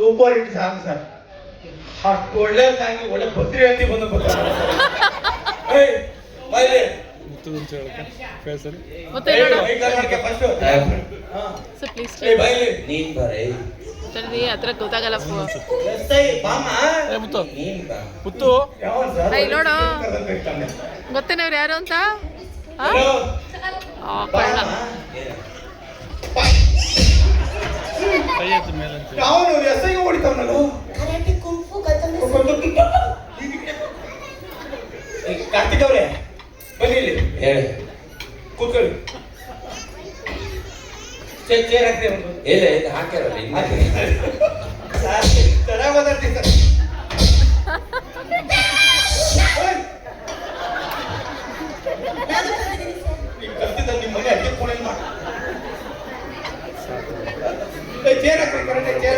Super hit song sir. ಅಷ್ಟು ಒಳ್ಳೆ song, ಒಳ್ಳೆ ಬದ್ರಿ ಹತ್ತಿ ಬಂದು ನೀನ್ ಬರೇ ಹತ್ರ ಗೊತ್ತಾಗಲ್ಲ ಪುತ್ತು ನೋಡು ಗೊತ್ತೇನ ಅವ್ರು ಯಾರು ಅಂತ. ಅವನು ಎಸ್ಐಗೆ ಹೊಡಿತಾವ ನಾನು. ಕಾರ್ತಿಕ್ ಅವ್ರೆ ಬನ್ನಿ ಇಲ್ಲಿ ಹೇಳಿ. ಕೂತ್ಕೊಳ್ಳಿ. ಚೇರ್ ಹಾಕ್ತೇವೆ ಇಲ್ಲ ಇದು ಹಾಕ್ಯಾರಲ್ಲ ಚೆನ್ನಾಗಿ ಮಾತಾಡ್ತೀನಿ ಸರ್. ಕಲ್ತಿದ್ದ ನಿಮ್ಮ ಮನೆ ಅಡ್ಗೆ ಫೋನ್ ಮಾಡಿ ಚೇರ್ ಹಾಕ್ರಿ, ಕರೆಕ್ಟ್ ಚೇರ್